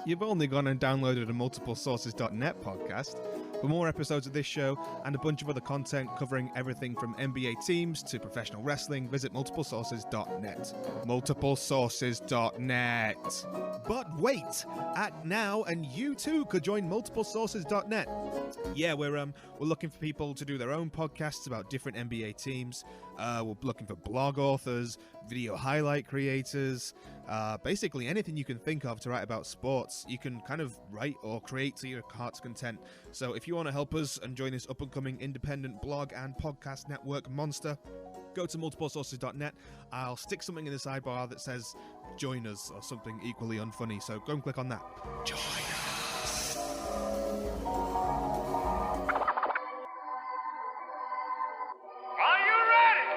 you've only gone and downloaded a multiplesources.net podcast. For more episodes of this show and a bunch of other content covering everything from NBA teams to professional wrestling, visit multiplesources.net. Multiplesources.net. But wait, act now and you too could join multiplesources.net. Yeah, we're looking for people to do their own podcasts about different NBA teams. We're looking for blog authors, video highlight creators, basically anything you can think of to write about sports. You can kind of write or create to your heart's content. So if you want to help us and join this up-and-coming independent blog and podcast network monster, go to multiplesources.net. I'll stick something in the sidebar that says join us or something equally unfunny. So go and click on that. Join us. Are you ready?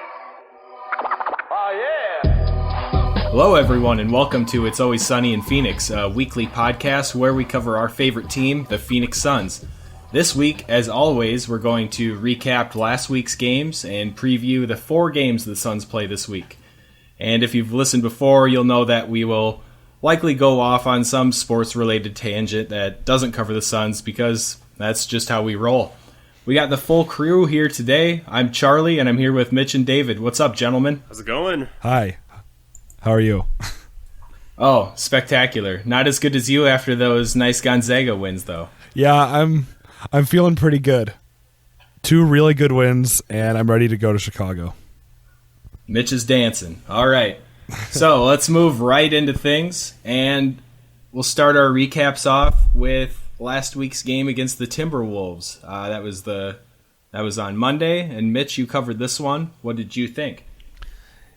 Oh, yeah. Hello, everyone, and welcome to It's Always Sunny in Phoenix, a weekly podcast where we cover our favorite team, the Phoenix Suns. This week, as always, we're going to recap last week's games and preview the 4 games the Suns play this week. And if you've listened before, you'll know that we will likely go off on some sports-related tangent that doesn't cover the Suns because that's just how we roll. We got the full crew here today. I'm Charlie, and I'm here with Mitch and David. What's up, gentlemen? How's it going? Hi. How are you? Oh, spectacular. Not as good as you after those nice Gonzaga wins, though. Yeah, I'm feeling pretty good. 2 really good wins, and I'm ready to go to Chicago. Mitch is dancing. All right. So let's move right into things, and we'll start our recaps off with last week's game against the Timberwolves. That was on Monday, and Mitch, you covered this one. What did you think?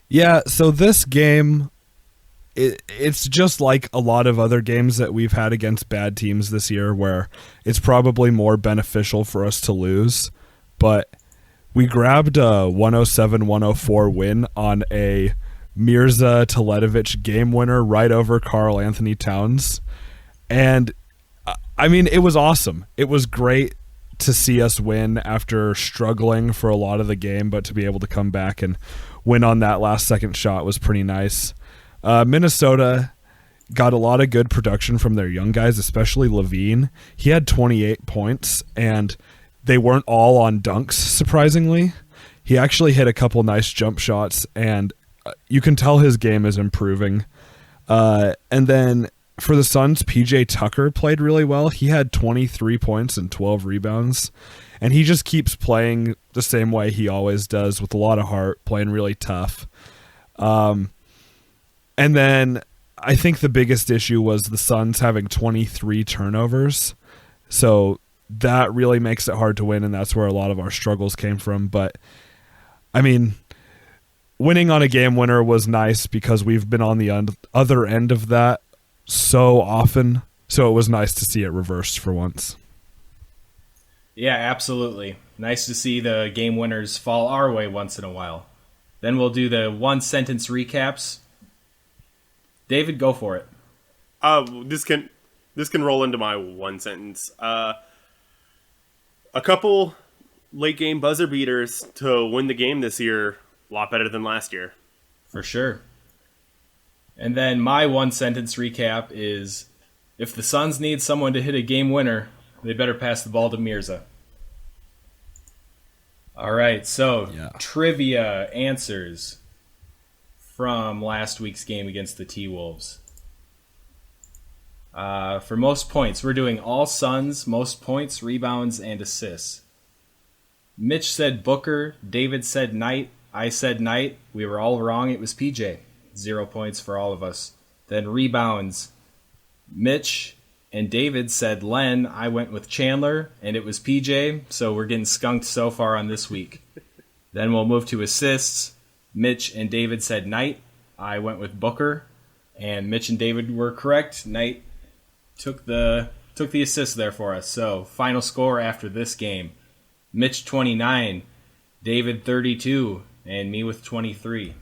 Yeah, so this game, it's just like a lot of other games that we've had against bad teams this year where it's probably more beneficial for us to lose. But we grabbed a 107-104 win on a Mirza Teletovic game winner right over Karl Anthony Towns. And, I mean, it was awesome. It was great to see us win after struggling for a lot of the game, but to be able to come back and win on that last second shot was pretty nice. Minnesota got a lot of good production from their young guys, especially Levine. He had 28 points, and they weren't all on dunks, surprisingly. He actually hit a couple nice jump shots, and you can tell his game is improving. And then for the Suns, PJ Tucker played really well. He had 23 points and 12 rebounds, and he just keeps playing the same way he always does, with a lot of heart, playing really tough. And then I think the biggest issue was the Suns having 23 turnovers. So that really makes it hard to win, and that's where a lot of our struggles came from. But, I mean, winning on a game winner was nice because we've been on the other end of that so often. So it was nice to see it reversed for once. Yeah, absolutely. Nice to see the game winners fall our way once in a while. Then we'll do the one-sentence recaps. David, go for it. This can roll into my one sentence. A couple late game buzzer beaters to win the game this year. A lot better than last year. For sure. And then my one-sentence recap is, if the Suns need someone to hit a game winner, they better pass the ball to Mirza. All right, so Trivia answers from last week's game against the T-Wolves. For most points, we're doing all Suns, most points, rebounds, and assists. Mitch said Booker, David said Knight, I said Knight. We were all wrong. It was PJ. 0 points for all of us. Then rebounds. Mitch and David said Len. I went with Chandler, and it was PJ. So we're getting skunked so far on this week. Then we'll move to assists. Mitch and David said Knight. I went with Booker, and Mitch and David were correct. Knight took the assist there for us. So final score after this game: Mitch 29, David 32, and me with 23.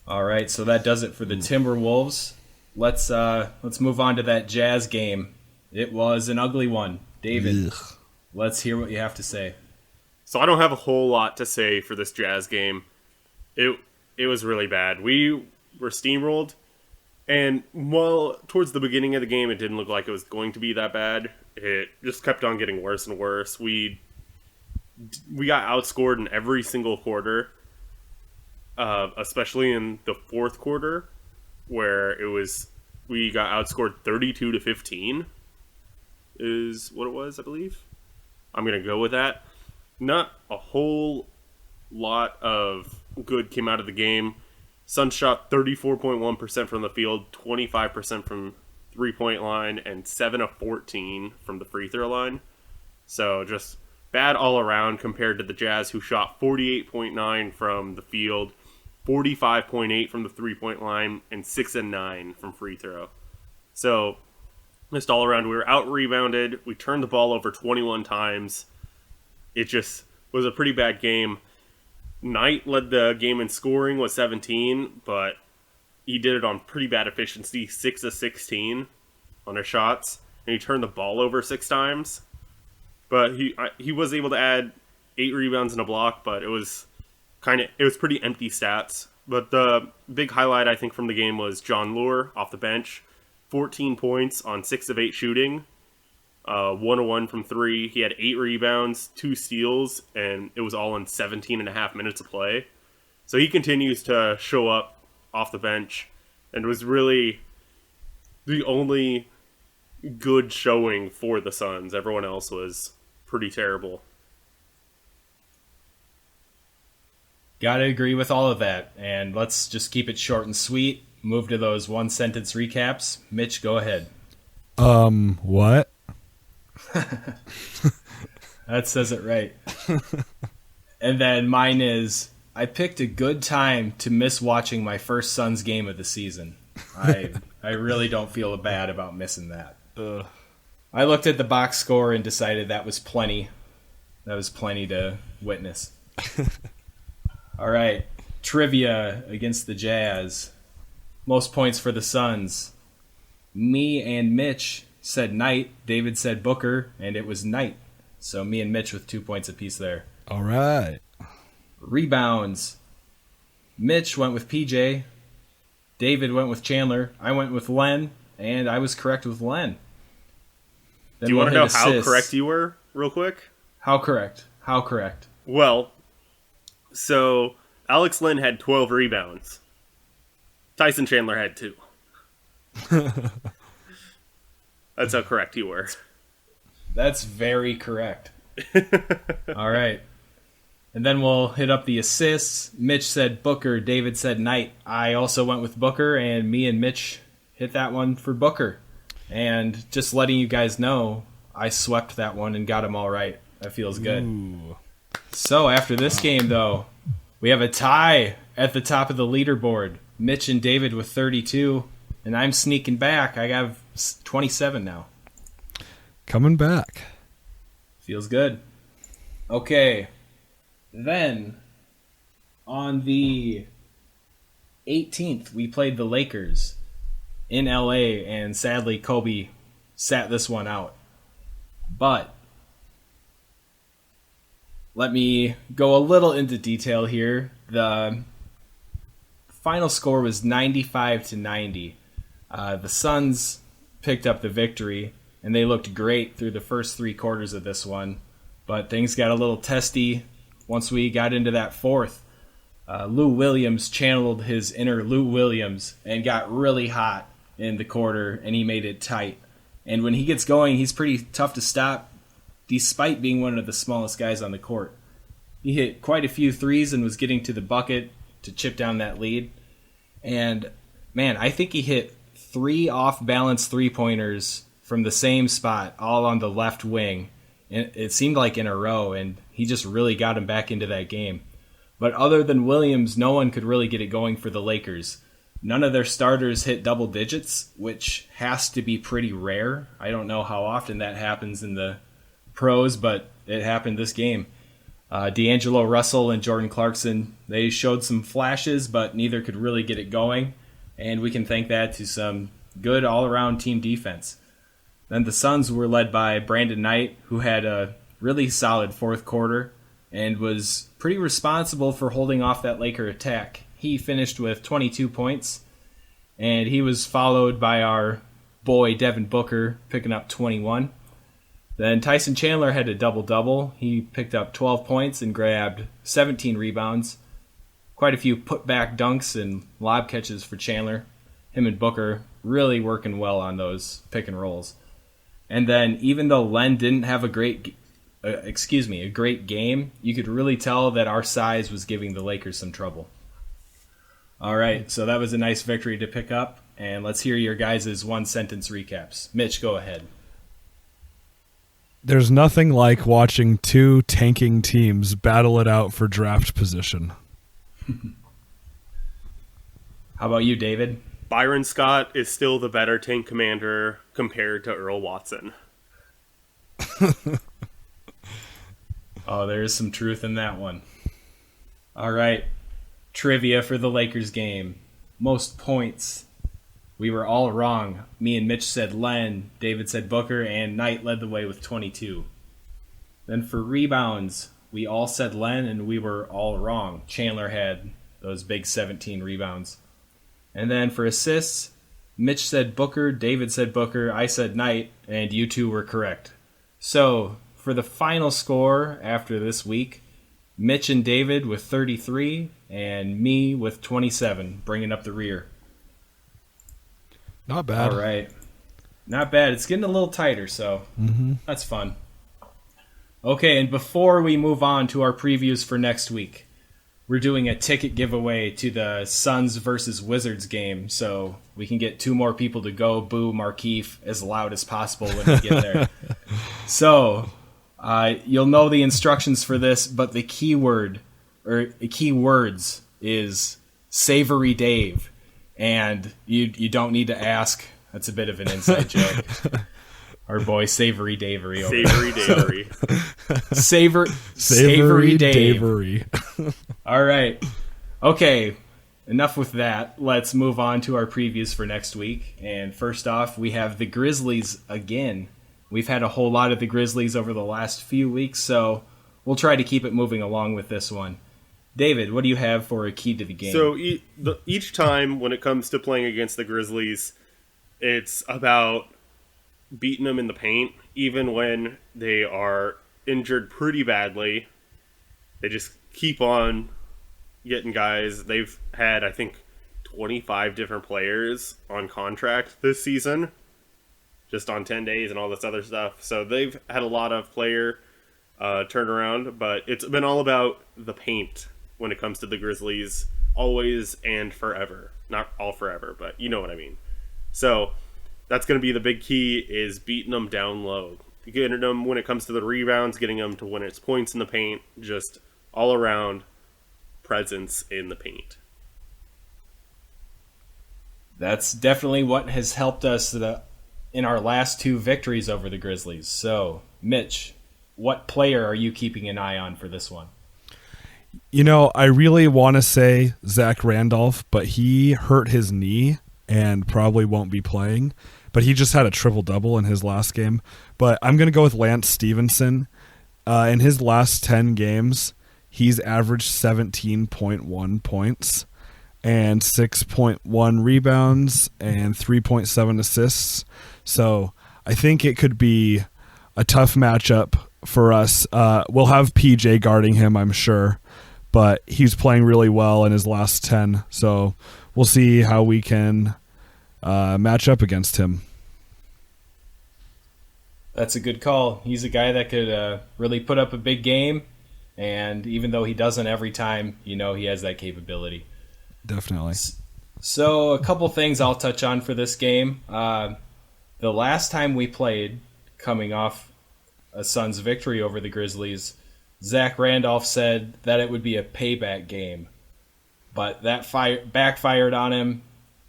All right, so that does it for the Timberwolves. Let's move on to that Jazz game. It was an ugly one. David, let's hear what you have to say. So I don't have a whole lot to say for this Jazz game. It was really bad. We were steamrolled, And while towards the beginning of the game, it didn't look like it was going to be that bad, it just kept on getting worse and worse. We got outscored in every single quarter, especially in the fourth quarter, where we got outscored 32-15 is what it was, I believe. I'm going to go with that. Not a whole lot of good came out of the game. Suns shot 34.1% from the field, 25% from three-point line, and 7 of 14 from the free throw line. So just bad all around compared to the Jazz, who shot 48.9 from the field, 45.8 from the three-point line, and 6 and 9 from free throw. So just all around, we were out-rebounded. We turned the ball over 21 times. It just was a pretty bad game. Knight led the game in scoring with 17, but he did it on pretty bad efficiency, 6 of 16 on his shots, and he turned the ball over 6 times. But he was able to add 8 rebounds and a block, but it was pretty empty stats. But the big highlight, I think, from the game was John Lure off the bench, 14 points on 6 of 8 shooting. 101 from 3. He had 8 rebounds, 2 steals, and it was all in 17 and a half minutes of play. So he continues to show up off the bench, and was really the only good showing for the Suns. Everyone else was pretty terrible. Gotta agree with all of that, and let's just keep it short and sweet. Move to those one-sentence recaps. Mitch, go ahead. What? That says it right. And then mine is, I picked a good time to miss watching my first Suns game of the season. I really don't feel bad about missing that. I looked at the box score and decided that was plenty. That was plenty to witness. All right. Trivia against the Jazz. Most points for the Suns. Me and Mitch said Knight. David said Booker, and it was Knight. So me and Mitch with 2 points apiece there. All right. Rebounds. Mitch went with PJ. David went with Chandler. I went with Len, and I was correct with Len. Then Do you want to know hit how assists. correct you were, real quick? How correct? How correct? Well, so Alex Len had 12 rebounds. Tyson Chandler had 2. That's how correct you were. That's very correct. All right. And then we'll hit up the assists. Mitch said Booker. David said Knight. I also went with Booker, and me and Mitch hit that one for Booker. And just letting you guys know, I swept that one and got them all right. That feels good. Ooh. So after this game, though, we have a tie at the top of the leaderboard. Mitch and David with 32, and I'm sneaking back. I have 27 now. Coming back. Feels good. Okay. Then, on the 18th, we played the Lakers in LA, and sadly, Kobe sat this one out. But let me go a little into detail here. The final score was 95-90. The Suns picked up the victory, and they looked great through the first 3 quarters of this one. But things got a little testy once we got into that fourth. Lou Williams channeled his inner Lou Williams and got really hot in the quarter, and he made it tight. And when he gets going, he's pretty tough to stop, despite being one of the smallest guys on the court. He hit quite a few threes and was getting to the bucket to chip down that lead. And, man, I think he hit 3 off-balance three-pointers from the same spot, all on the left wing. And it seemed like in a row, and he just really got him back into that game. But other than Williams, no one could really get it going for the Lakers. None of their starters hit double digits, which has to be pretty rare. I don't know how often that happens in the pros, but it happened this game. D'Angelo Russell and Jordan Clarkson, they showed some flashes, but neither could really get it going. And we can thank that to some good all-around team defense. Then the Suns were led by Brandon Knight, who had a really solid fourth quarter and was pretty responsible for holding off that Laker attack. He finished with 22 points, and he was followed by our boy Devin Booker picking up 21. Then Tyson Chandler had a double-double. He picked up 12 points and grabbed 17 rebounds. Quite a few put-back dunks and lob catches for Chandler. Him and Booker really working well on those pick and rolls. And then even though Len didn't have a great game, you could really tell that our size was giving the Lakers some trouble. All right, so that was a nice victory to pick up, and let's hear your guys' one-sentence recaps. Mitch, go ahead. There's nothing like watching two tanking teams battle it out for draft position. How about you, David? Byron Scott is still the better tank commander compared to Earl Watson. Oh, there is some truth in that one. All right, trivia for the Lakers game. Most points. We were all wrong. Me and Mitch said Len, David said Booker, and Knight led the way with 22. Then for rebounds, we all said Len, and we were all wrong. Chandler had those big 17 rebounds. And then for assists, Mitch said Booker, David said Booker, I said Knight, and you two were correct. So, for the final score after this week, Mitch and David with 33, and me with 27, bringing up the rear. Not bad. All right. Not bad. It's getting a little tighter, so that's fun. Okay, and before we move on to our previews for next week, we're doing a ticket giveaway to the Suns versus Wizards game, so we can get 2 more people to go boo Markieff as loud as possible when we get there. So, you'll know the instructions for this, but the keyword, or key words, is Savory Dave. And you don't need to ask. That's a bit of an inside joke. Our boy Savory Davery over Savory Davery. Savory Dave. All right. Okay, enough with that. Let's move on to our previews for next week. And first off, we have the Grizzlies again. We've had a whole lot of the Grizzlies over the last few weeks, so we'll try to keep it moving along with this one. David, what do you have for a key to the game? So each time when it comes to playing against the Grizzlies, it's about beating them in the paint, even when they are injured pretty badly. They just keep on getting guys. They've had, I think, 25 different players on contract this season, just on 10 days and all this other stuff. So they've had a lot of player turnaround, but it's been all about the paint when it comes to the Grizzlies, always and forever. Not all forever, but you know what I mean. So that's going to be the big key, is beating them down low. Getting them when it comes to the rebounds, getting them to win its points in the paint, just all around presence in the paint. That's definitely what has helped us in our last 2 victories over the Grizzlies. So, Mitch, what player are you keeping an eye on for this one? You know, I really want to say Zach Randolph, but he hurt his knee and probably won't be playing. But he just had a triple-double in his last game. But I'm going to go with Lance Stevenson. In his last 10 games, he's averaged 17.1 points and 6.1 rebounds and 3.7 assists. So I think it could be a tough matchup for us. We'll have PJ guarding him, I'm sure. But he's playing really well in his last 10. So we'll see how we can match up against him. That's a good call. He's a guy that could really put up a big game, and even though he doesn't every time, you know he has that capability. Definitely. So a couple things I'll touch on for this game. The last time we played, coming off a Suns victory over the Grizzlies, Zach Randolph said that it would be a payback game. But that backfired on him,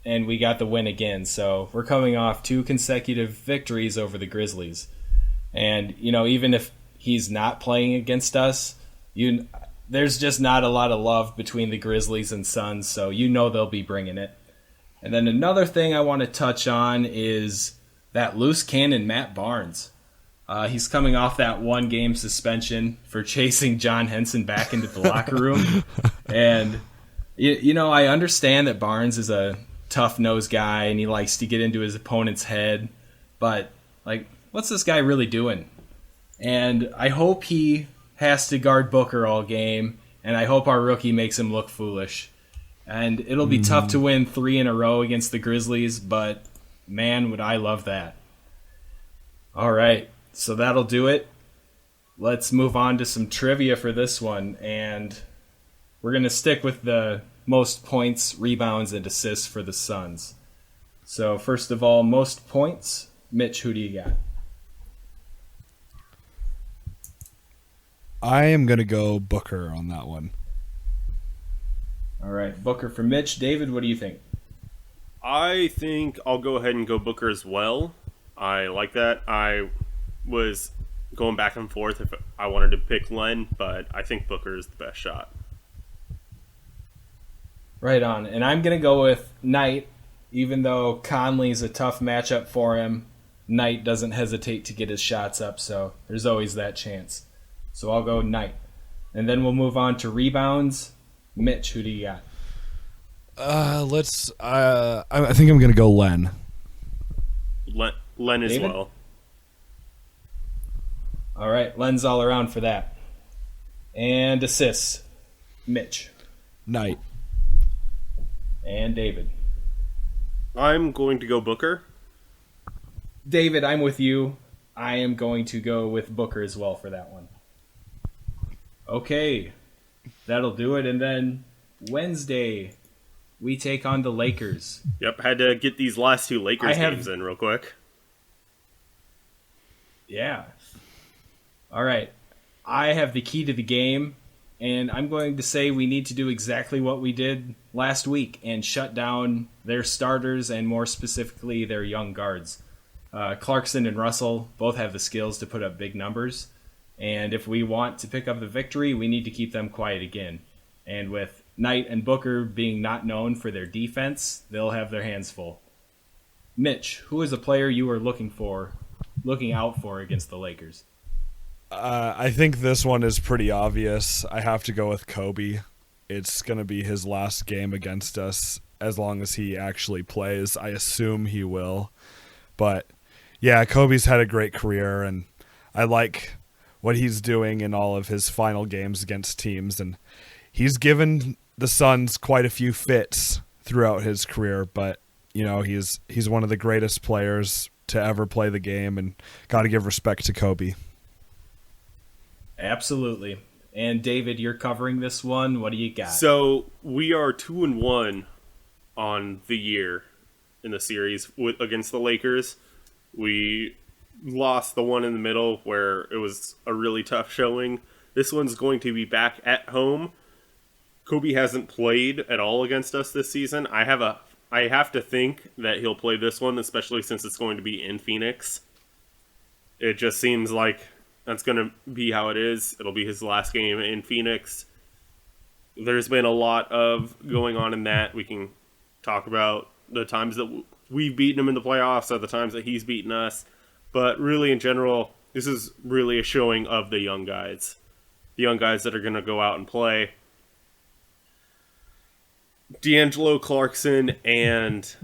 and we got the win again. So we're coming off 2 consecutive victories over the Grizzlies. And, you know, even if he's not playing against us, there's just not a lot of love between the Grizzlies and Suns, so you know they'll be bringing it. And then another thing I want to touch on is that loose cannon Matt Barnes. He's coming off that 1-game suspension for chasing John Henson back into the locker room. And, you know, I understand that Barnes is a tough-nosed guy, and he likes to get into his opponent's head. But, like, what's this guy really doing? And I hope he has to guard Booker all game, and I hope our rookie makes him look foolish. And it'll be tough to win 3 in a row against the Grizzlies, but man, would I love that. All right, so that'll do it. Let's move on to some trivia for this one, and we're going to stick with the most points, rebounds, and assists for the Suns. So first of all, most points. Mitch, who do you got? I am going to go Booker on that one. All right, Booker for Mitch. David, what do you think? I think I'll go ahead and go Booker as well. I like that. I was going back and forth if I wanted to pick Len, but I think Booker is the best shot. Right on. And I'm going to go with Knight. Even though Conley's a tough matchup for him, Knight doesn't hesitate to get his shots up, so there's always that chance. So I'll go Knight. And then we'll move on to rebounds. Mitch, who do you got? I think I'm going to go Len. Len as David? well. All right, Len's all around for that. And assists. Mitch. Knight. And David. I'm going to go Booker. David, I'm with you. I am going to go with Booker as well for that one. Okay, that'll do it. And then Wednesday, we take on the Lakers. Yep, had to get these last 2 Lakers games in real quick. Yeah. All right. I have the key to the game, and I'm going to say we need to do exactly what we did last week and shut down their starters and more specifically their young guards. Clarkson and Russell both have the skills to put up big numbers, and if we want to pick up the victory, we need to keep them quiet again. And with Knight and Booker being not known for their defense, they'll have their hands full. Mitch, who is a player you are looking out for against the Lakers? I think this one is pretty obvious. I have to go with Kobe. It's going to be his last game against us as long as he actually plays. I assume he will. But, yeah, Kobe's had a great career, and I like what he's doing in all of his final games against teams. And he's given the Suns quite a few fits throughout his career, but, you know, he's one of the greatest players to ever play the game, and got to give respect to Kobe. Absolutely. And David, you're covering this one. What do you got? So we are 2-1 on the year in the series against the Lakers. We lost the one in the middle where it was a really tough showing. This one's going to be back at home. Kobe hasn't played at all against us this season. I have to think that he'll play this one, especially since it's going to be in Phoenix. It just seems like that's going to be how it is. It'll be his last game in Phoenix. There's been a lot of going on in that. We can talk about the times that we've beaten him in the playoffs or the times that he's beaten us. But really, in general, this is really a showing of the young guys. The young guys that are going to go out and play. D'Angelo Clarkson and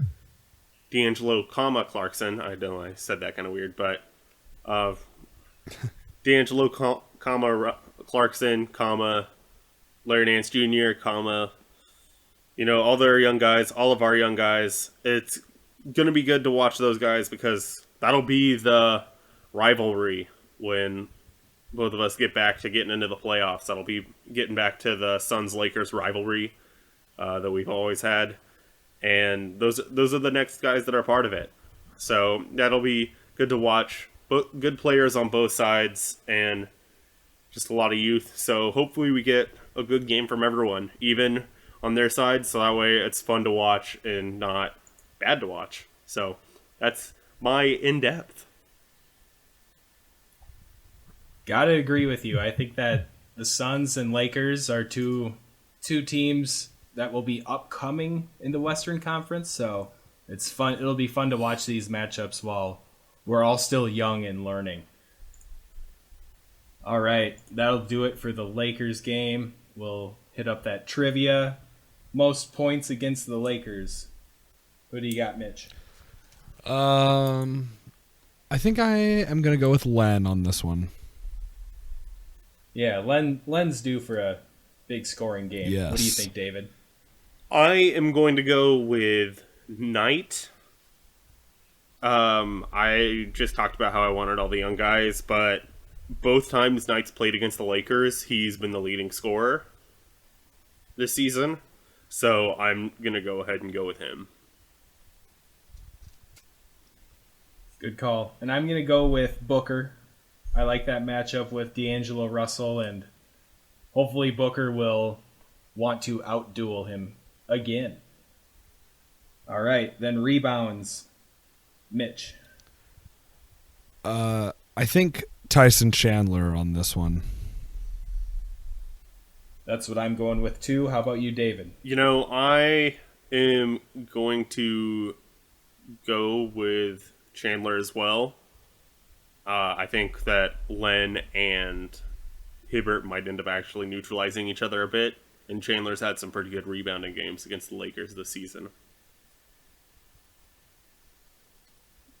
D'Angelo, Clarkson. I know I said that kind of weird, but D'Angelo, Clarkson, Larry Nance Jr., all their young guys, all of our young guys. It's going to be good to watch those guys because that'll be the rivalry when both of us get back to getting into the playoffs. That'll be getting back to the Suns-Lakers rivalry that we've always had. And those are the next guys that are part of it. So that'll be good to watch. Good players on both sides and just a lot of youth. So hopefully we get a good game from everyone, even on their side. So that way it's fun to watch and not bad to watch. So that's my in-depth. Gotta agree with you. I think that the Suns and Lakers are two teams that will be upcoming in the Western Conference. So it's fun. It'll be fun to watch these matchups while we're all still young and learning. All right, that'll do it for the Lakers game. We'll hit up that trivia. Most points against the Lakers. Who do you got, Mitch? I think I am going to go with Len on this one. Yeah, Len's due for a big scoring game. Yes. What do you think, David? I am going to go with Knight. I just talked about how I wanted all the young guys, but both times Knight's played against the Lakers, he's been the leading scorer this season. So I'm going to go ahead and go with him. Good call. And I'm going to go with Booker. I like that matchup with D'Angelo Russell, and hopefully Booker will want to outduel him again. All right, then rebounds. Mitch. I think Tyson Chandler on this one. That's what I'm going with too. How about you, David? I am going to go with Chandler as well. I think that Len and Hibbert might end up actually neutralizing each other a bit, and Chandler's had some pretty good rebounding games against the Lakers this season.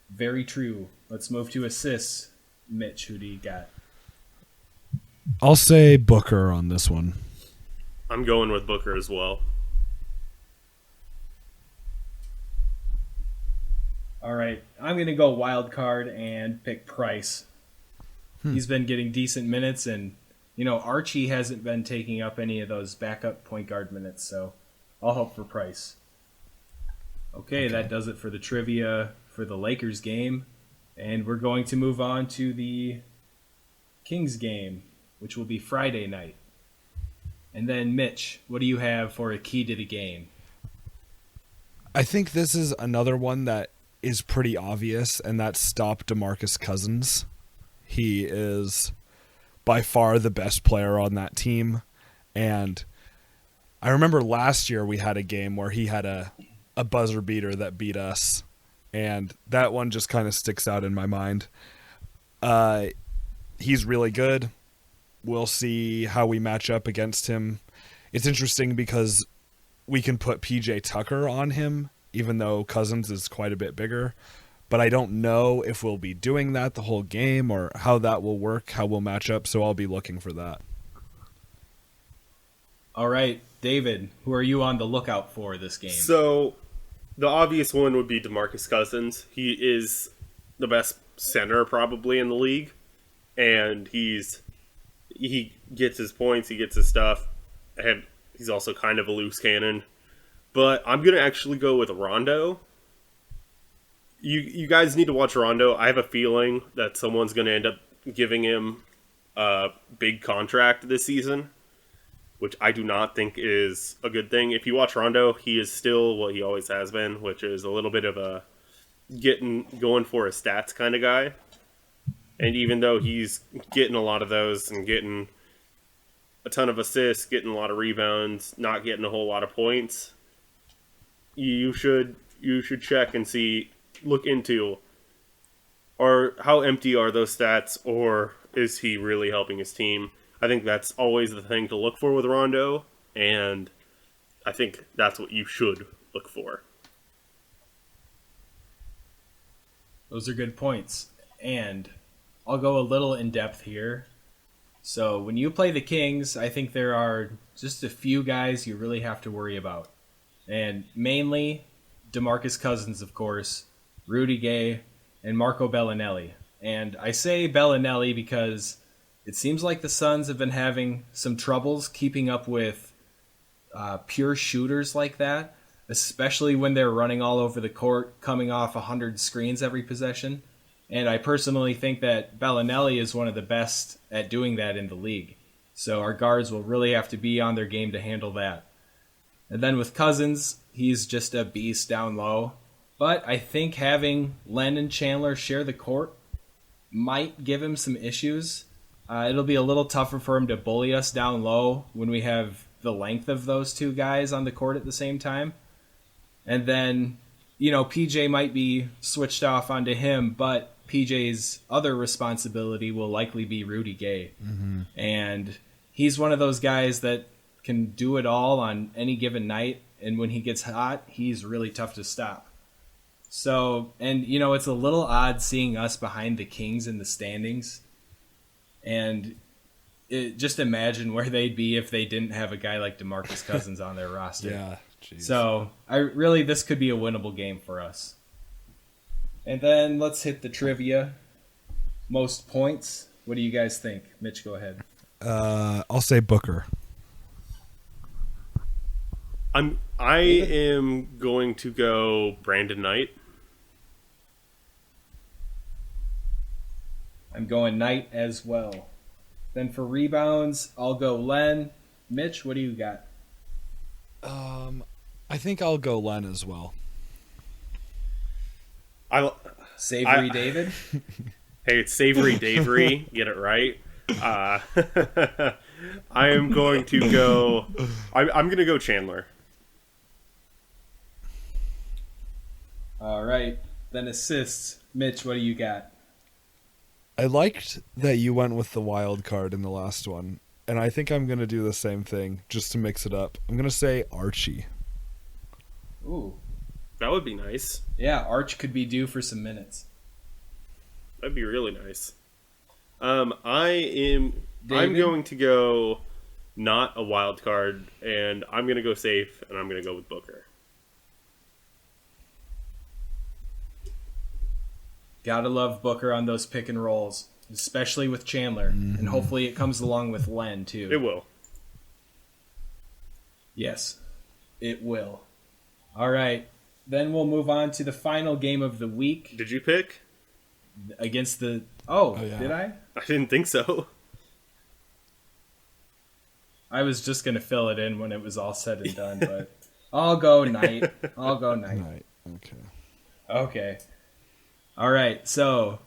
Very true. Let's move to assists. Mitch, who do you got? I'll say Booker on this one. I'm going with Booker as well. All right, I'm going to go wild card and pick Price. He's been getting decent minutes, and Archie hasn't been taking up any of those backup point guard minutes, so I'll hope for Price. Okay, that does it for the trivia for the Lakers game, and we're going to move on to the Kings game, which will be Friday night. And then, Mitch, what do you have for a key to the game? I think this is another one that is pretty obvious, and that's stop DeMarcus Cousins. He is by far the best player on that team, and I remember last year we had a game where he had a buzzer beater that beat us, and that one just kind of sticks out in my mind. He's really good. We'll see how we match up against him. It's interesting because we can put PJ Tucker on him, even though Cousins is quite a bit bigger. But I don't know if we'll be doing that the whole game or how that will work, how we'll match up, so I'll be looking for that. All right, David, who are you on the lookout for this game? So, the obvious one would be DeMarcus Cousins. He is the best center probably in the league, and he gets his points, he gets his stuff, and he's also kind of a loose cannon. But I'm going to actually go with Rondo. You guys need to watch Rondo. I have a feeling that someone's going to end up giving him a big contract this season, which I do not think is a good thing. If you watch Rondo, he is still what he always has been, which is a little bit of a going for his stats kind of guy. And even though he's getting a lot of those and getting a ton of assists, getting a lot of rebounds, not getting a whole lot of points, you should check and look into, or how empty are those stats, or is he really helping his team? I think that's always the thing to look for with Rondo, and I think that's what you should look for. Those are good points, and I'll go a little in depth here. So when you play the Kings, I think there are just a few guys you really have to worry about. And mainly DeMarcus Cousins, of course, Rudy Gay, and Marco Bellinelli. And I say Bellinelli because it seems like the Suns have been having some troubles keeping up with pure shooters like that, especially when they're running all over the court, coming off 100 screens every possession. And I personally think that Bellinelli is one of the best at doing that in the league. So our guards will really have to be on their game to handle that. And then with Cousins, he's just a beast down low. But I think having Len and Chandler share the court might give him some issues. It'll be a little tougher for him to bully us down low when we have the length of those two guys on the court at the same time. And then, PJ might be switched off onto him, but PJ's other responsibility will likely be Rudy Gay. Mm-hmm. And he's one of those guys that can do it all on any given night, and when he gets hot, he's really tough to stop. So, and it's a little odd seeing us behind the Kings in the standings. And just imagine where they'd be if they didn't have a guy like DeMarcus Cousins on their roster. Yeah, geez. So, this could be a winnable game for us. And then let's hit the trivia. Most points. What do you guys think? Mitch, go ahead. I'll say Booker. I am going to go Brandon Knight. I'm going Knight as well. Then for rebounds, I'll go Len. Mitch, what do you got? I think I'll go Len as well. Savory David? Hey, it's Savory Davery. Get it right. I am going to go... I'm going to go Chandler. All right. Then assists. Mitch, what do you got? I liked that you went with the wild card in the last one, and I think I'm going to do the same thing just to mix it up. I'm going to say Archie. Ooh. That would be nice. Yeah, Arch could be due for some minutes. That'd be really nice. I'm going to go not a wild card, and I'm going to go safe, and I'm going to go with Booker. Gotta love Booker on those pick and rolls, especially with Chandler. Mm-hmm. And hopefully it comes along with Len, too. It will. Yes, it will. All right. Then we'll move on to the final game of the week. Did you pick? Against the... Oh, yeah. Did I? I didn't think so. I was just going to fill it in when it was all said and done, but I'll go Knight. I'll go Knight. Knight. Okay. Okay. All right, so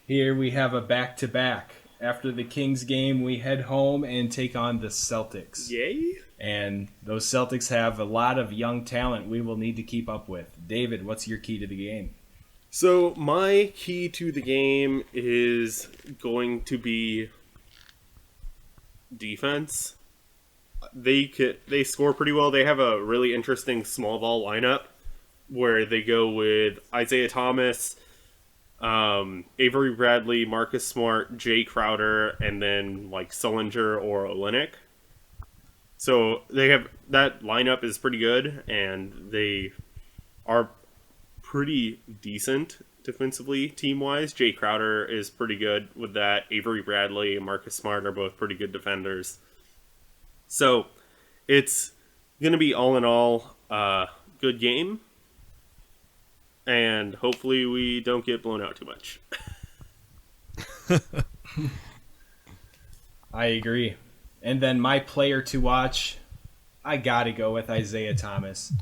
here we have a back-to-back. After the Kings game, we head home and take on the Celtics. Yay! And those Celtics have a lot of young talent we will need to keep up with. David, what's your key to the game? So my key to the game is going to be defense. They score pretty well. They have a really interesting small ball lineup where they go with Isaiah Thomas, Avery Bradley, Marcus Smart, Jay Crowder, and then like Sullinger or Olynyk. So they have that lineup is pretty good, and they are pretty decent defensively team-wise. Jay Crowder is pretty good with that. Avery Bradley and Marcus Smart are both pretty good defenders. So it's going to be all in all a good game. And hopefully we don't get blown out too much. I agree. And then my player to watch, I got to go with Isaiah Thomas.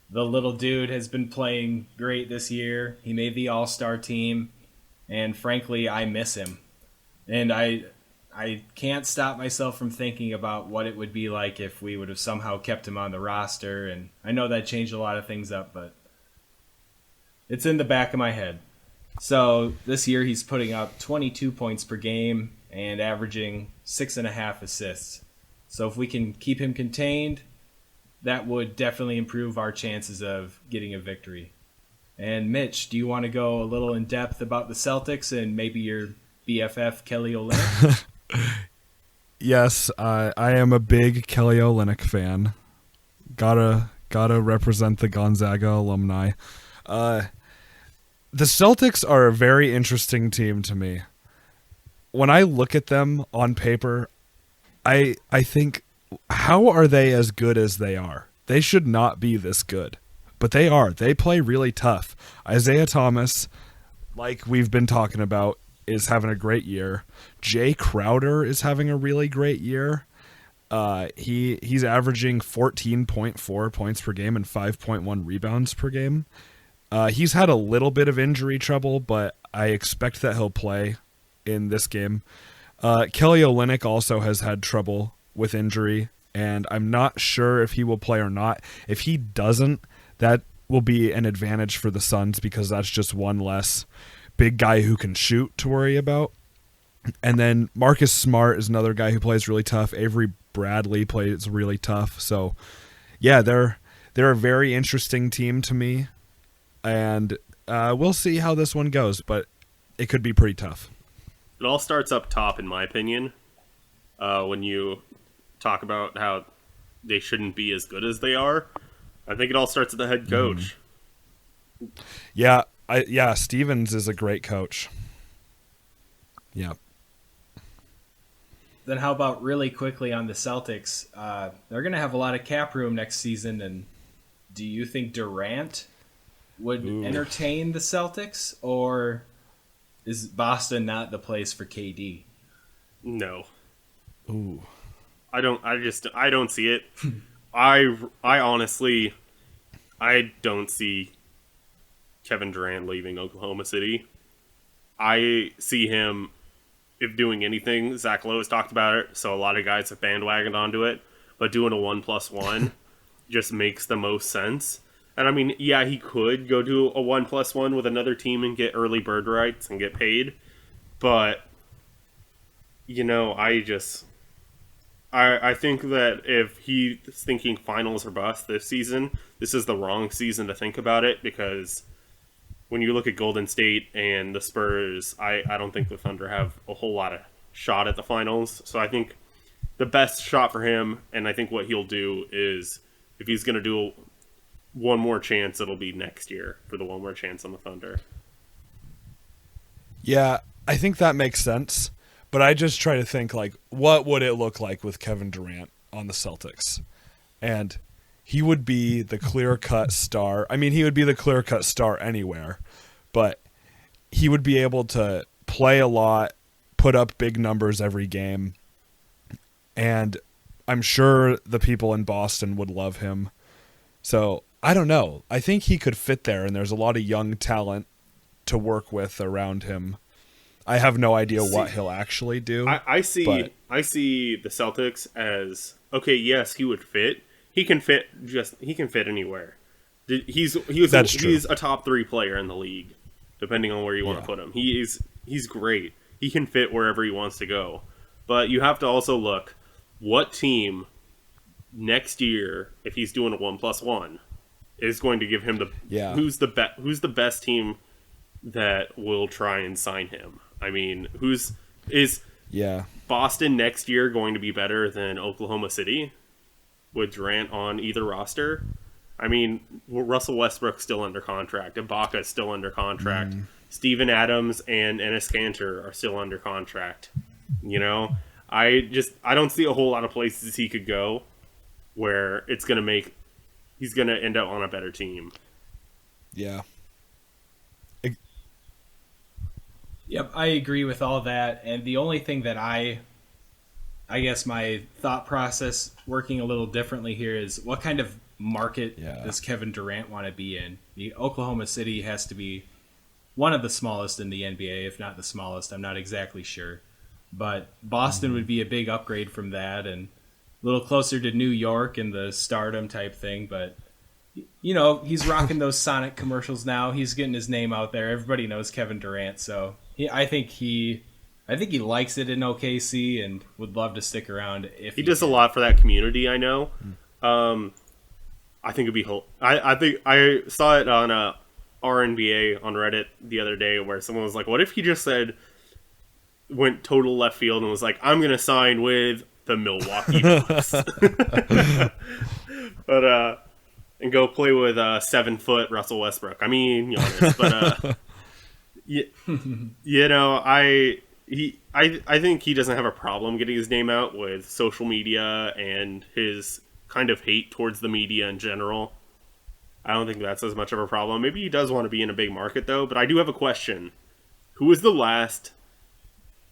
The little dude has been playing great this year. He made the All-Star team. And frankly, I miss him. And I can't stop myself from thinking about what it would be like if we would have somehow kept him on the roster. And I know that changed a lot of things up, but it's in the back of my head. So this year he's putting up 22 points per game and averaging 6.5 assists. So if we can keep him contained, that would definitely improve our chances of getting a victory. And Mitch, do you want to go a little in depth about the Celtics and maybe your BFF Kelly Olynyk? Yes, I am a big Kelly Olynyk fan. Gotta represent the Gonzaga alumni. The Celtics are a very interesting team to me. When I look at them on paper, I think, how are they as good as they are? They should not be this good, but they are. They play really tough. Isaiah Thomas, like we've been talking about, is having a great year. Jay Crowder is having a really great year. He's averaging 14.4 points per game and 5.1 rebounds per game. He's had a little bit of injury trouble, but I expect that he'll play in this game. Kelly Olynyk also has had trouble with injury, and I'm not sure if he will play or not. If he doesn't, that will be an advantage for the Suns because that's just one less big guy who can shoot to worry about. And then Marcus Smart is another guy who plays really tough. Avery Bradley plays really tough. So, yeah, they're a very interesting team to me. and we'll see how this one goes, but it could be pretty tough. It all starts up top, in my opinion, when you talk about how they shouldn't be as good as they are. I think it all starts at the head coach. Yeah, Stevens is a great coach. Yeah. Then how about really quickly on the Celtics? They're going to have a lot of cap room next season, and do you think Durant would entertain the Celtics, or is Boston not the place for KD? No. Ooh. I don't see it. I honestly, I don't see Kevin Durant leaving Oklahoma City. I see him, if doing anything, Zach Lowe has talked about it, so a lot of guys have bandwagoned onto it, but doing a 1+1 just makes the most sense. And I mean, yeah, he could go do a 1+1 with another team and get early bird rights and get paid, but I think that if he's thinking finals or bust this season, this is the wrong season to think about it, because when you look at Golden State and the Spurs, I don't think the Thunder have a whole lot of shot at the finals. So I think the best shot for him, and I think what he'll do is, if he's going to do one more chance, it'll be next year for the one more chance on the Thunder. Yeah, I think that makes sense. But I just try to think, like, what would it look like with Kevin Durant on the Celtics? And he would be the clear-cut star. I mean, he would be the clear-cut star anywhere. But he would be able to play a lot, put up big numbers every game. And I'm sure the people in Boston would love him. So, I don't know. I think he could fit there, and there's a lot of young talent to work with around him. I have no idea what he'll actually do. I see the Celtics as, okay, yes, he would fit. He can fit anywhere. He's a top 3 player in the league, depending on where you want to put him. He's great. He can fit wherever he wants to go. But you have to also look, what team next year, if he's doing a 1+1, is going to give him who's the best team that will try and sign him? I mean, is Boston next year going to be better than Oklahoma City with Durant on either roster? I mean, Russell Westbrook's still under contract. Ibaka's still under contract. Steven Adams and Enes Kanter are still under contract. You know, I don't see a whole lot of places he could go where he's going to end up on a better team. Yeah. Yep, I agree with all that. And the only thing that I guess my thought process working a little differently here is, what kind of market does Kevin Durant want to be in? Oklahoma City has to be one of the smallest in the NBA, if not the smallest. I'm not exactly sure. But Boston would be a big upgrade from that, and a little closer to New York and the Stardom type thing. But, you know, he's rocking those Sonic commercials now. He's getting his name out there. Everybody knows Kevin Durant, so I think he likes it in OKC and would love to stick around. If he does a lot for that community, I know. I think it'd be. I think I saw it on RNBA on Reddit the other day, where someone was like, "What if he just went total left field and was like, I'm gonna sign with the Milwaukee Bucks, but and go play with 7-foot Russell Westbrook." I mean, Giannis, but you know, I think he doesn't have a problem getting his name out with social media and his kind of hate towards the media in general. I don't think that's as much of a problem. Maybe he does want to be in a big market, though. But I do have a question. Who was the last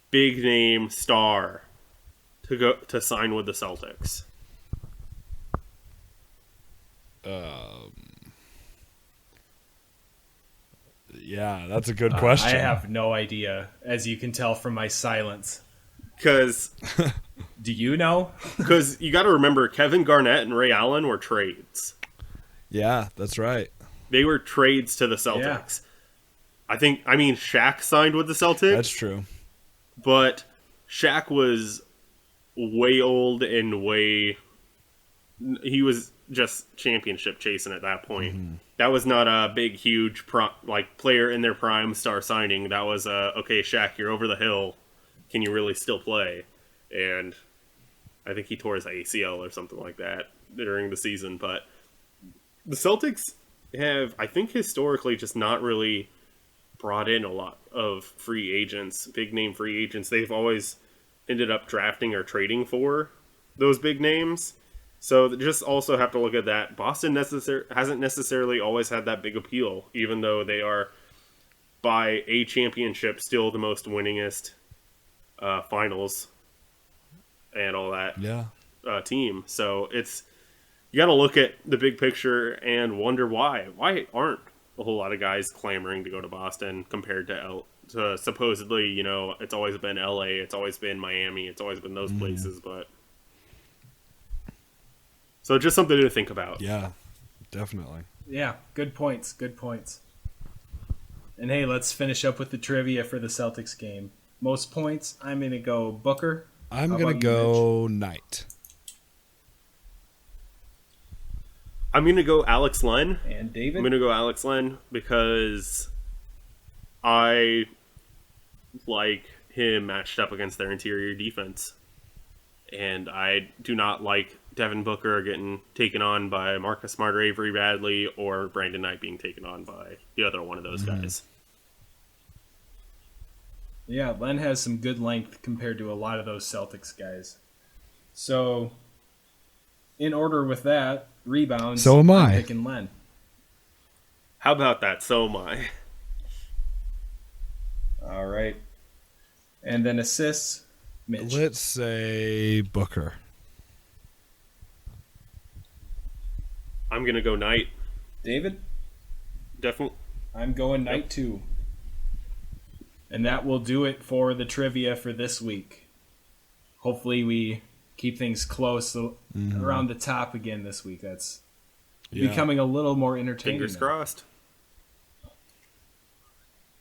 big name star to sign with the Celtics? Yeah, that's a good question. I have no idea, as you can tell from my silence. Because do you know? Because you got to remember, Kevin Garnett and Ray Allen were trades. Yeah, that's right. They were trades to the Celtics. Yeah. I mean, Shaq signed with the Celtics. That's true. But Shaq was way old and he was just championship chasing at that point. Mm-hmm. that was not a big, huge player in their prime star signing. That was okay, Shaq, you're over the hill. Can you really still play? And I think he tore his ACL or something like that during the season. But the Celtics have, I think, historically just not really brought in a lot of free agents, big name free agents. They've always ended up drafting or trading for those big names. So just also have to look at that. Boston hasn't necessarily always had that big appeal, even though they are, by a championship, still the most winningest finals and all that team. So you got to look at the big picture and wonder why. Why aren't a whole lot of guys clamoring to go to Boston compared to supposedly, it's always been LA, it's always been Miami, it's always been those places, but... So just something to think about. Yeah, definitely. Yeah, good points. And hey, let's finish up with the trivia for the Celtics game. Most points, I'm going to go Booker. I'm going to go Knight. I'm going to go Alex Len. And David? I'm going to go Alex Len because I like him matched up against their interior defense. And I do not like Devin Booker getting taken on by Marcus Smart or Avery Bradley, or Brandon Knight being taken on by the other one of those guys. Yeah, Len has some good length compared to a lot of those Celtics guys. So, in order with that, rebounds. So am I. I'm picking Len. How about that? So am I. All right. And then assists, Mitch. Let's say Booker. I'm going to go Knight. David? Definitely. I'm going Knight too. And that will do it for the trivia for this week. Hopefully we keep things close around the top again this week. That's becoming a little more entertaining. Fingers crossed.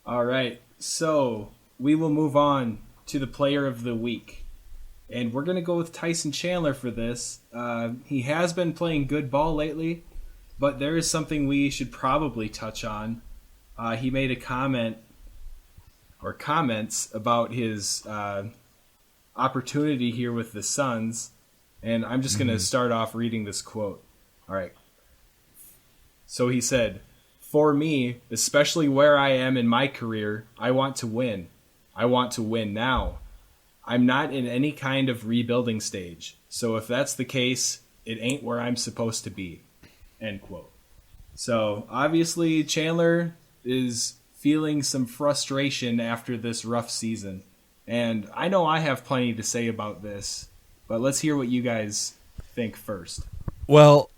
All right. So we will move on to the player of the week. And we're going to go with Tyson Chandler for this. He has been playing good ball lately, but there is something we should probably touch on. He made a comment or comments about his opportunity here with the Suns, and I'm just going to start off reading this quote. All right. So he said, "For me, especially where I am in my career, I want to win. I want to win now. I'm not in any kind of rebuilding stage. So if that's the case, it ain't where I'm supposed to be." End quote. So obviously Chandler is feeling some frustration after this rough season. And I know I have plenty to say about this, but let's hear what you guys think first. Well,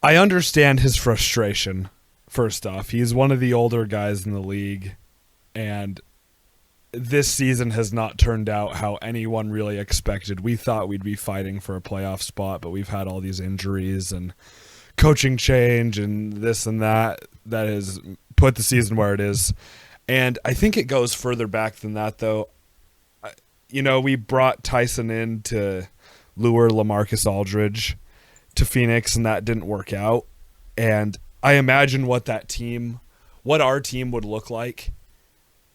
I understand his frustration, first off. He's one of the older guys in the league, and this season has not turned out how anyone really expected. We thought we'd be fighting for a playoff spot, but we've had all these injuries and coaching change and this and that has put the season where it is. And I think it goes further back than that, though. We brought Tyson in to lure LaMarcus Aldridge to Phoenix, and that didn't work out. And I imagine what our team would look like.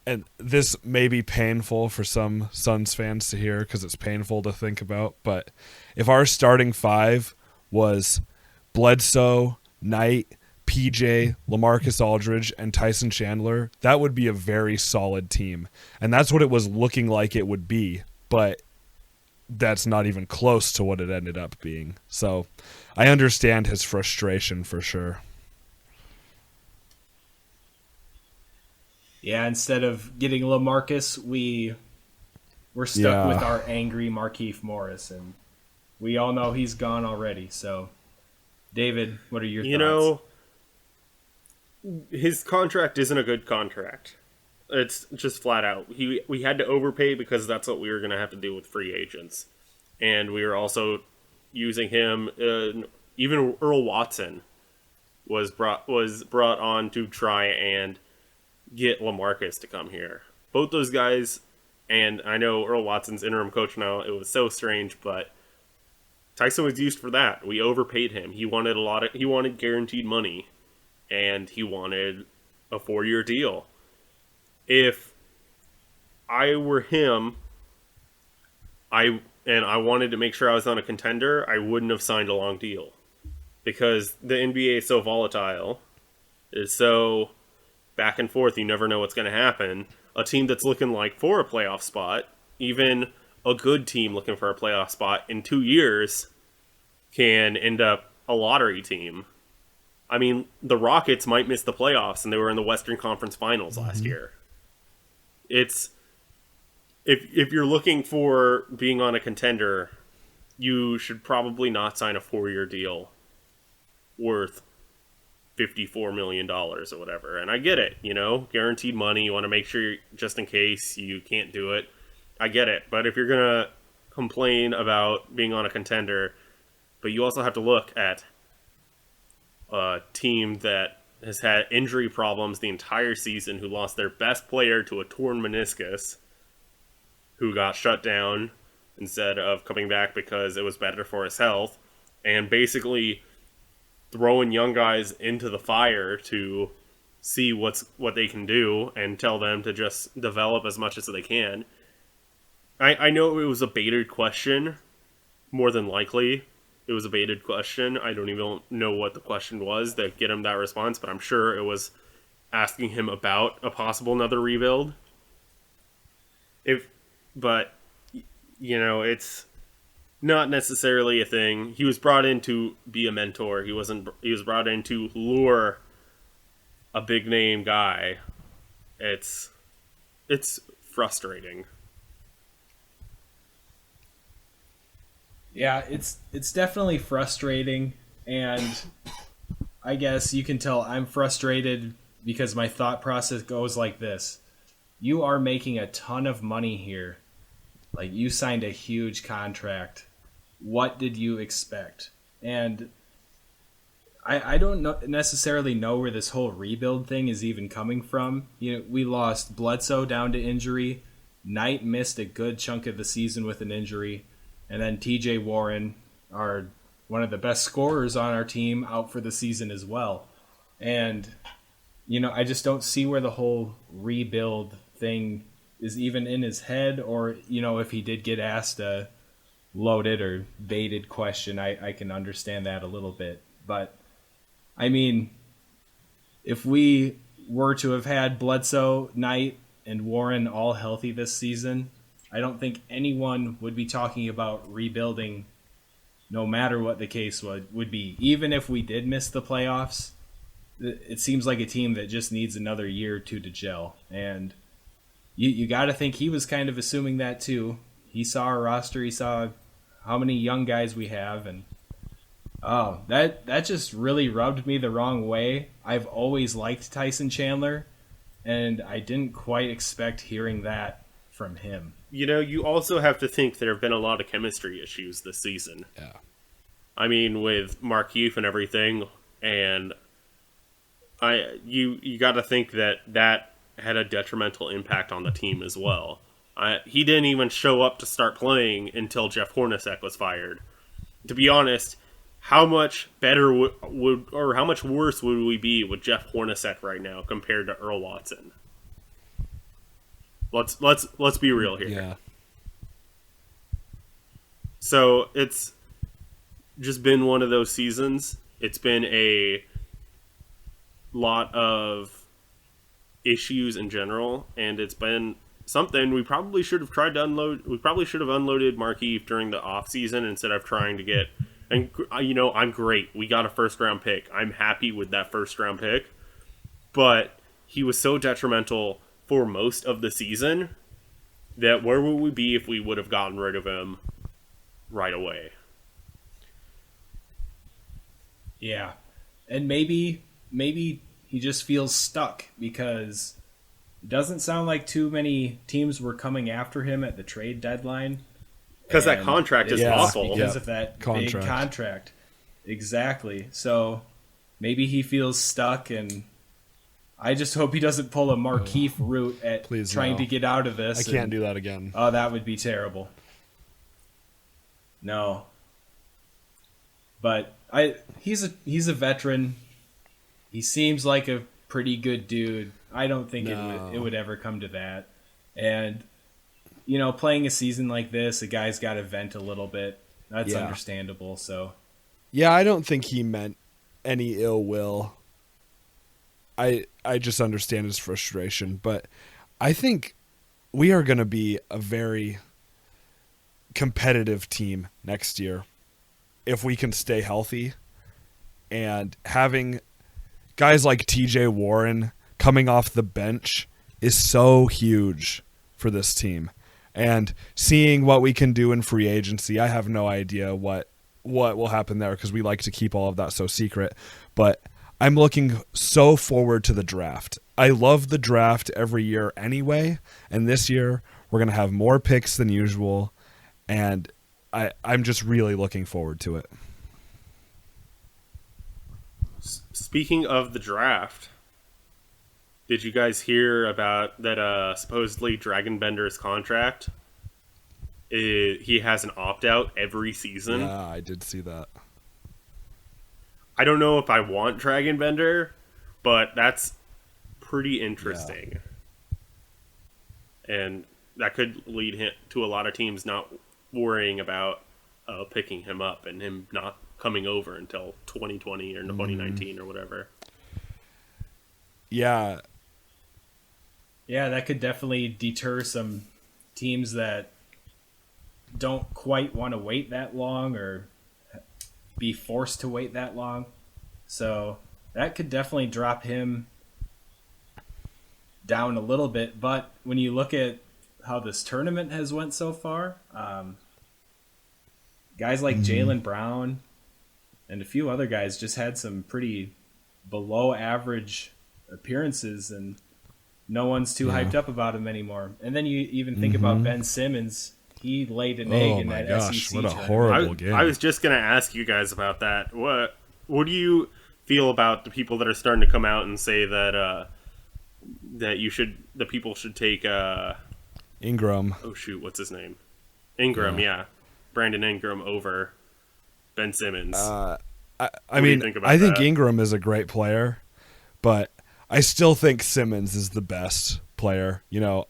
And this may be painful for some Suns fans to hear because it's painful to think about. But if our starting five was Bledsoe, Knight, PJ, LaMarcus Aldridge, and Tyson Chandler, that would be a very solid team. And that's what it was looking like it would be. But that's not even close to what it ended up being. So I understand his frustration for sure. Yeah, instead of getting LaMarcus, we're stuck with our angry Markieff Morris, and we all know he's gone already. So, David, what are your thoughts? His contract isn't a good contract. It's just flat out. We had to overpay because that's what we were going to have to do with free agents. And we were also using him. Even Earl Watson was brought on to try and get LaMarcus to come here. Both those guys, and I know Earl Watson's interim coach now, it was so strange, but Tyson was used for that. We overpaid him. He wanted guaranteed money. and he wanted a 4-year deal. If I were him, I wanted to make sure I was on a contender, I wouldn't have signed a long deal. Because the NBA is so volatile, it's so back and forth, you never know what's going to happen. A team that's looking like for a playoff spot, even a good team looking for a playoff spot in 2 years, can end up a lottery team. I mean, the Rockets might miss the playoffs, and they were in the Western Conference Finals last year. It's if you're looking for being on a contender, you should probably not sign a 4-year deal worth $54 million or whatever. And I get it, guaranteed money. You want to make sure, just in case you can't do it. I get it. But if you're going to complain about being on a contender, but you also have to look at a team that has had injury problems the entire season, who lost their best player to a torn meniscus, who got shut down instead of coming back because it was better for his health, and basically throwing young guys into the fire to see what they can do and tell them to just develop as much as they can. I know it was a baited question, more than likely. It was a baited question. I don't even know what the question was that get him that response, but I'm sure it was asking him about a possible another rebuild. But it's not necessarily a thing. He was brought in to be a mentor. He was brought in to lure a big name guy. It's frustrating. Yeah, it's definitely frustrating, and I guess you can tell I'm frustrated because my thought process goes like this. You are making a ton of money here. Like, you signed a huge contract. What did you expect? And I don't necessarily know where this whole rebuild thing is even coming from. We lost Bledsoe down to injury. Knight missed a good chunk of the season with an injury. And then TJ Warren, one of the best scorers on our team, out for the season as well. And, I just don't see where the whole rebuild thing is even in his head, or, if he did get asked a loaded or baited question, I can understand that a little bit. But, I mean, if we were to have had Bledsoe, Knight, and Warren all healthy this season, I don't think anyone would be talking about rebuilding, no matter what the case would be. Even if we did miss the playoffs, it seems like a team that just needs another year or two to gel. And you got to think he was kind of assuming that too. He saw our roster, he saw how many young guys we have, and that just really rubbed me the wrong way. I've always liked Tyson Chandler, and I didn't quite expect hearing that from him. You also have to think there have been a lot of chemistry issues this season. Yeah. I mean, with Markieff and everything, and you got to think that had a detrimental impact on the team as well. He didn't even show up to start playing until Jeff Hornacek was fired. To be honest, how much better or how much worse would we be with Jeff Hornacek right now compared to Earl Watson? Let's be real here. Yeah. So it's just been one of those seasons. It's been a lot of issues in general, and it's been something we probably should have tried to unload. We probably should have unloaded Markieff during the off season instead of trying to get. And I'm great. We got a first round pick. I'm happy with that first round pick, but he was so detrimental for most of the season that where would we be if we would have gotten rid of him right away? Yeah. And maybe he just feels stuck because it doesn't sound like too many teams were coming after him at the trade deadline. Because that contract is awful. Because of that big contract. Exactly. So maybe he feels stuck, and I just hope he doesn't pull a Markieff route at trying to get out of this. I can't do that again. Oh, that would be terrible. No. But he's a veteran. He seems like a pretty good dude. I don't think No. it would ever come to that. And, playing a season like this, a guy's got to vent a little bit. That's Yeah. understandable. So, Yeah, I don't think he meant any ill will. I just understand his frustration, but I think we are going to be a very competitive team next year if we can stay healthy, and having guys like TJ Warren coming off the bench is so huge for this team. And seeing what we can do in free agency, I have no idea what will happen there because we like to keep all of that so secret. But I'm looking so forward to the draft. I love the draft every year anyway, and this year we're going to have more picks than usual, and I'm just really looking forward to it. Speaking of the draft, did you guys hear about that supposedly Dragonbender's contract? He has an opt-out every season. Yeah, I did see that. I don't know if I want Dragonbender, but that's pretty interesting. Yeah. And that could lead him to a lot of teams not worrying about picking him up and him not coming over until 2020 or 2019 or whatever. Yeah. Yeah, that could definitely deter some teams that don't quite want to wait that long or be forced to wait that long. So that could definitely drop him down a little bit. But when you look at how this tournament has went so far, guys like Jaylen Brown and a few other guys just had some pretty below average appearances, and no one's too hyped up about him anymore. And then you even think about Ben Simmons. He laid an egg in that SEC what a tournament. horrible game. I was just going to ask you guys about that. What do you feel about the people that are starting to come out and say that the people should take Ingram. Oh shoot, what's his name? Ingram, yeah. Brandon Ingram over Ben Simmons. I do you mean, think about I think that? Ingram is a great player, but I still think Simmons is the best player.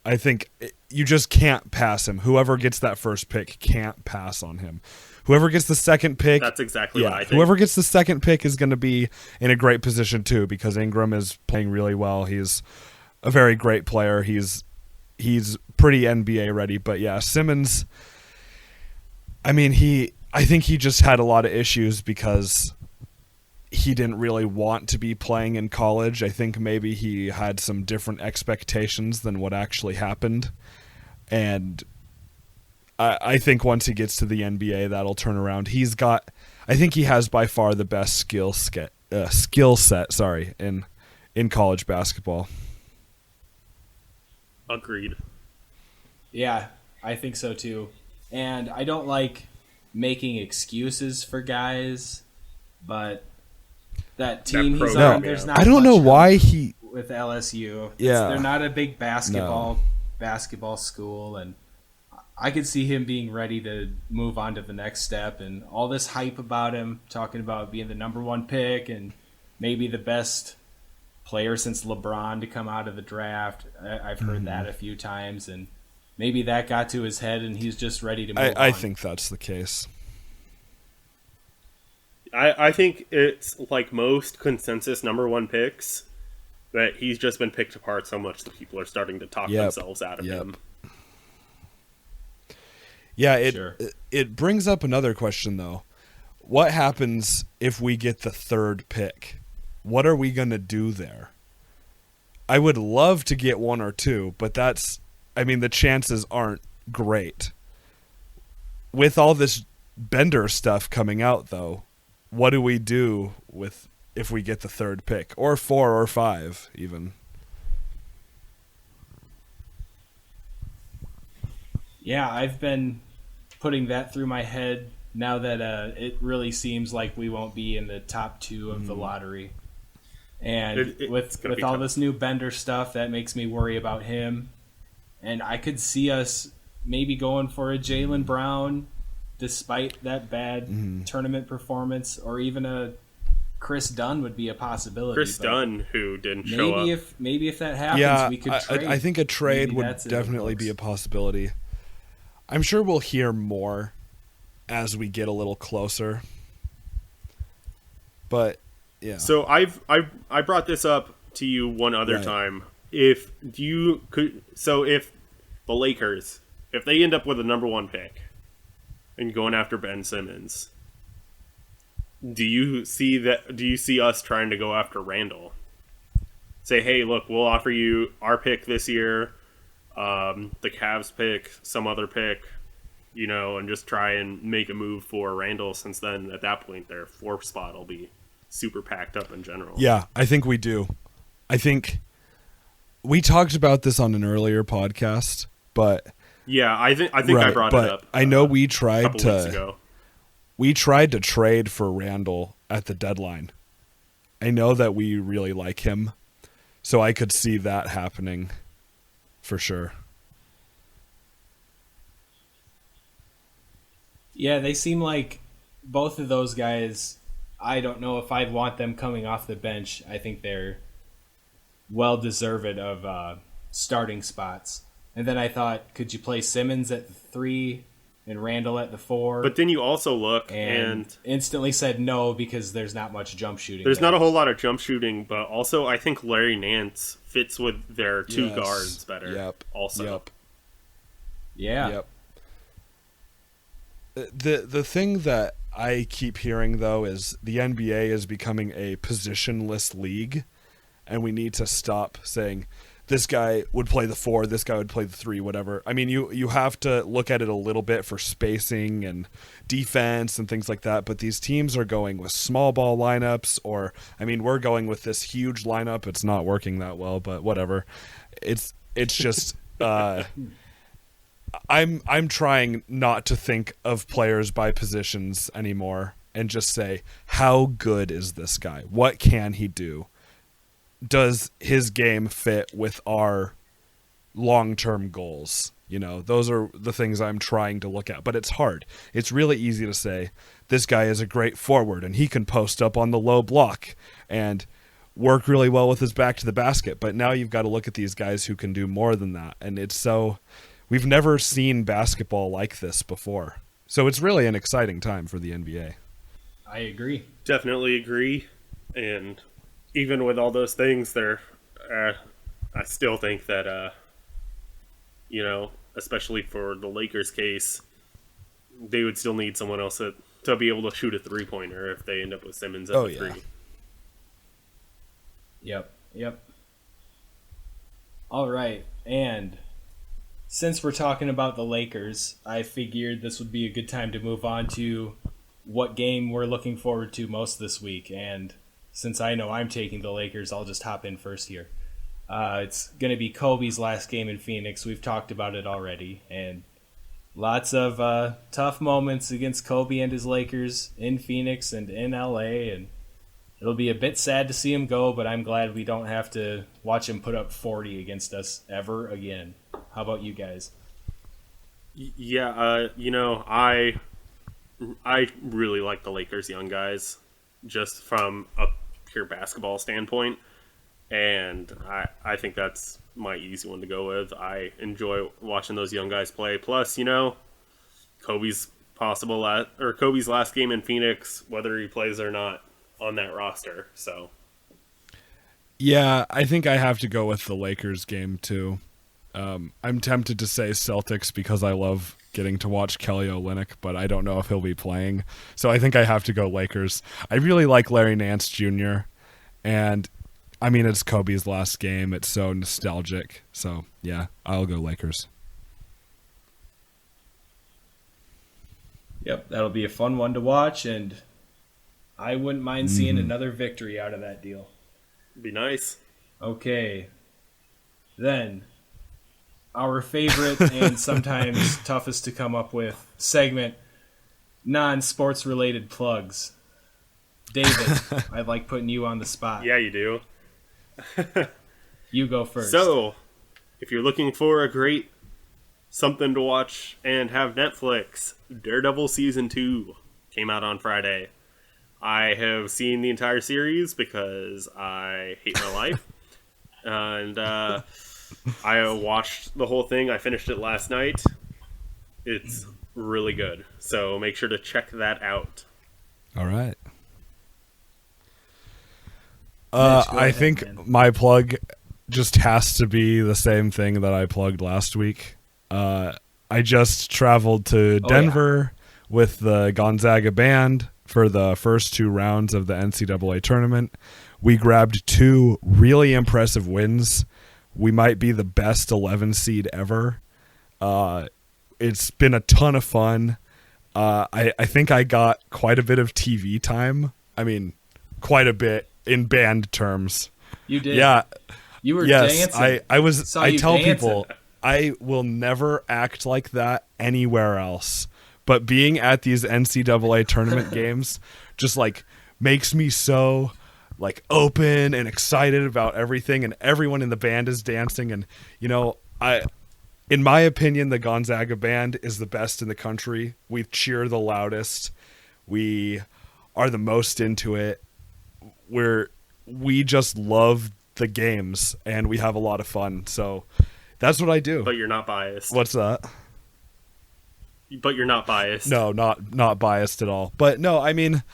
I think you just can't pass him. Whoever gets that first pick can't pass on him. Whoever gets the second pick, That's exactly what I think. Whoever gets the second pick is going to be in a great position too, because Ingram is playing really well. He's a very great player. He's pretty NBA ready. But yeah, Simmons, I mean, I think he just had a lot of issues because he didn't really want to be playing in college. I think maybe he had some different expectations than what actually happened. And I think once he gets to the NBA, that'll turn around. I think he has by far the best skill set, in college basketball. Agreed. Yeah, I think so too. And I don't like making excuses for guys, but that team he's program, on, there's yeah. not I don't know much why he. with LSU. Yeah. They're not a big basketball school, and I could see him being ready to move on to the next step, and all this hype about him, talking about being the number one pick and maybe the best player since LeBron to come out of the draft. I've heard that a few times, and maybe that got to his head and he's just ready to move on. I think that's the case. I think it's like most consensus number one picks that he's just been picked apart so much that people are starting to talk themselves out of him. Yeah, Sure. it brings up another question though. What happens if we get the third pick? What are we going to do there? I would love to get one or two, but the chances aren't great. With all this Bender stuff coming out though, what do we do with if we get the third pick, or 4 or 5 even? Yeah, I've been putting that through my head now that it really seems like we won't be in the top 2 of the lottery. And with all tough. this new Bender stuff, that makes me worry about him. And I could see us maybe going for a Jaylen Brown despite that bad tournament performance, or even a Chris Dunn would be a possibility. Chris Dunn, who didn't show up. Maybe if that happens, we could trade. I think a trade Maybe would definitely be a possibility. I'm sure we'll hear more as we get a little closer. But yeah. So I brought this up to you one other time. If the Lakers, if they end up with a number 1 pick and going after Ben Simmons, do you see us trying to go after Randall? Say, hey, look, we'll offer you our pick this year, the Cavs pick, some other pick, and just try and make a move for Randall, since then at that point their 4th spot will be super packed up in general. Yeah, I think we do. I think we talked about this on an earlier podcast, but yeah, I think I brought it up. I know we tried a couple weeks ago. We tried to trade for Randall at the deadline. I know that we really like him, so I could see that happening for sure. Yeah, they seem like both of those guys. I don't know if I'd want them coming off the bench. I think they're well deserved of starting spots. And then I thought, could you play Simmons at the 3 and Randall at the 4? But then you also look and instantly said no, because there's not much jump shooting. There's not a whole lot of jump shooting, but also I think Larry Nance fits with their 2 guards better. Yep. Also. Yep. Yeah. Yep. The thing that I keep hearing, though, is the NBA is becoming a positionless league, and we need to stop saying this guy would play the 4, this guy would play the 3, whatever. I mean, you have to look at it a little bit for spacing and defense and things like that, but these teams are going with small ball lineups, or, I mean, we're going with this huge lineup. It's not working that well, but whatever. It's just... I'm trying not to think of players by positions anymore and just say, how good is this guy? What can he do? Does his game fit with our long-term goals? Those are the things I'm trying to look at, but it's hard. It's really easy to say, this guy is a great forward and he can post up on the low block and work really well with his back to the basket. But now you've got to look at these guys who can do more than that. And it's so... We've never seen basketball like this before. So it's really an exciting time for the NBA. I agree. Definitely agree. And even with all those things, I still think that, especially for the Lakers case, they would still need someone else to be able to shoot a 3-pointer if they end up with Simmons at the 3. Yep. All right, and... since we're talking about the Lakers, I figured this would be a good time to move on to what game we're looking forward to most this week. And since I know I'm taking the Lakers, I'll just hop in first here. It's going to be Kobe's last game in Phoenix. We've talked about it already. And lots of tough moments against Kobe and his Lakers in Phoenix and in LA. And it'll be a bit sad to see him go, but I'm glad we don't have to watch him put up 40 against us ever again. How about you guys? Yeah, I really like the Lakers young guys, just from a pure basketball standpoint, and I think that's my easy one to go with. I enjoy watching those young guys play. Plus, Kobe's last game in Phoenix, whether he plays or not on that roster. So, yeah, I think I have to go with the Lakers game too. I'm tempted to say Celtics because I love getting to watch Kelly Olynyk, but I don't know if he'll be playing. So I think I have to go Lakers. I really like Larry Nance Jr. And, I mean, it's Kobe's last game. It's so nostalgic. So, yeah, I'll go Lakers. Yep, that'll be a fun one to watch, and I wouldn't mind seeing another victory out of that deal. Be nice. Okay. Then... our favorite and sometimes toughest to come up with segment, non-sports related plugs. David, I like putting you on the spot. Yeah, you do. You go first. So, if you're looking for a great something to watch and have Netflix, Daredevil Season 2 came out on Friday. I have seen the entire series because I hate my life. And I watched the whole thing. I finished it last night. It's really good. So make sure to check that out. All right. I think my plug just has to be the same thing that I plugged last week. I just traveled to Denver with the Gonzaga band for the first 2 rounds of the NCAA tournament. We grabbed 2 really impressive wins. We might be the best 11 seed ever. It's been a ton of fun. I think I got quite a bit of TV time. I mean, quite a bit in band terms. You did. Yeah. You were dancing. I tell people I will never act like that anywhere else. But being at these NCAA tournament games just like makes me so like open and excited about everything, and everyone in the band is dancing. And in my opinion, the Gonzaga band is the best in the country. We cheer the loudest. We are the most into it. We just love the games, and we have a lot of fun. So that's what I do. But you're not biased. What's that? But you're not biased. No, not biased at all. But no, I mean,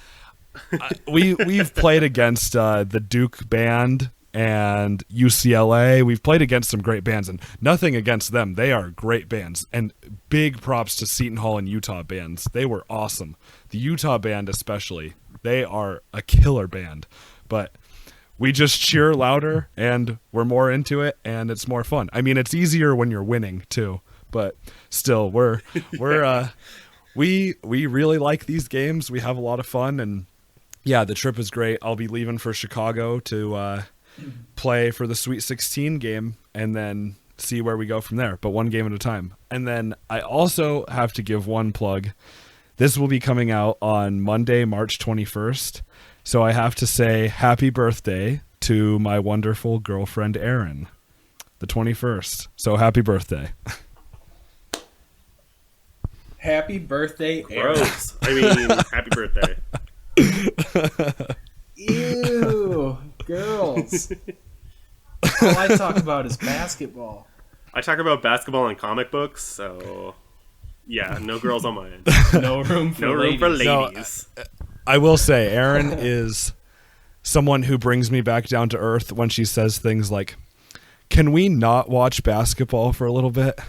we've played against the Duke band and UCLA. We've played against some great bands, and nothing against them. They are great bands, and big props to Seton Hall and Utah bands. They were awesome. The Utah band especially. They are a killer band. But we just cheer louder, and we're more into it, and it's more fun. I mean, it's easier when you're winning too. But still, we really like these games. We have a lot of fun, and yeah, the trip is great. I'll be leaving for Chicago to play for the Sweet 16 game, and then see where we go from there. But one game at a time. And then I also have to give one plug. This will be coming out on Monday, March 21st. So I have to say happy birthday to my wonderful girlfriend, Erin, the 21st. So happy birthday. Happy birthday, Erin. Gross. I mean, happy birthday. Ew, girls. All I talk about is basketball. I talk about basketball and comic books, so yeah, no girls on my end. No room for ladies. No, I will say, Erin is someone who brings me back down to earth when she says things like, "Can we not watch basketball for a little bit?"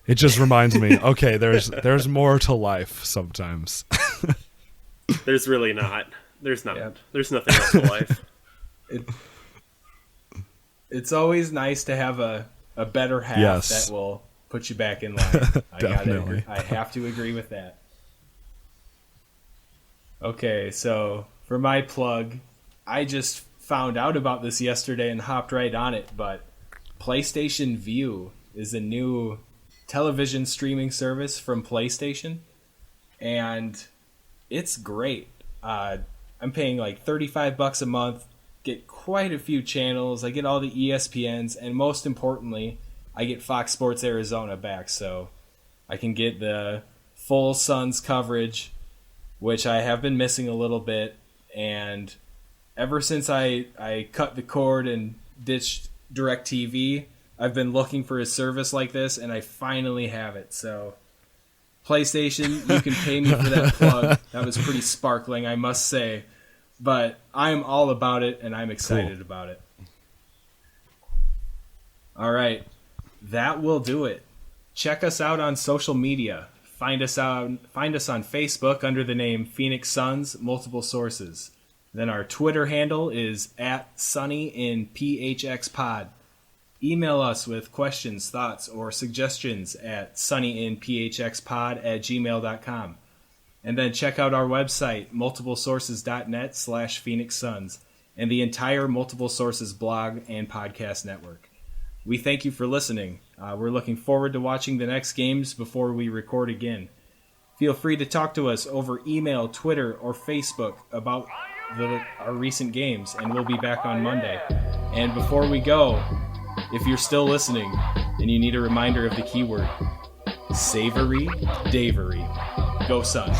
It just reminds me, okay, there's more to life sometimes. There's really not. There's not. Yep. There's nothing else to life. It's always nice to have a better half that will put you back in line. Definitely. I have to agree with that. Okay, so for my plug, I just found out about this yesterday and hopped right on it, but PlayStation Vue is a new television streaming service from PlayStation, and it's great. I'm paying like $35 a month, get quite a few channels. I get all the ESPNs, and most importantly, I get Fox Sports Arizona back, so I can get the full Suns coverage, which I have been missing a little bit. And ever since I cut the cord and ditched DirecTV, I've been looking for a service like this, and I finally have it. So, PlayStation, you can pay me for that plug. That was pretty sparkling, I must say. But I'm all about it, and I'm excited about it. All right. That will do it. Check us out on social media. Find us on Facebook under the name Phoenix Suns Multiple Sources. Then our Twitter handle is @SunnyInPHXPod. Email us with questions, thoughts, or suggestions at sunnyinphxpod@gmail.com. And then check out our website, multiplesources.net/Phoenix Suns, and the entire Multiple Sources blog and podcast network. We thank you for listening. We're looking forward to watching the next games before we record again. Feel free to talk to us over email, Twitter, or Facebook about our recent games, and we'll be back on Monday. And before we go, if you're still listening and you need a reminder of the keyword, Savory Davery. Go Suns.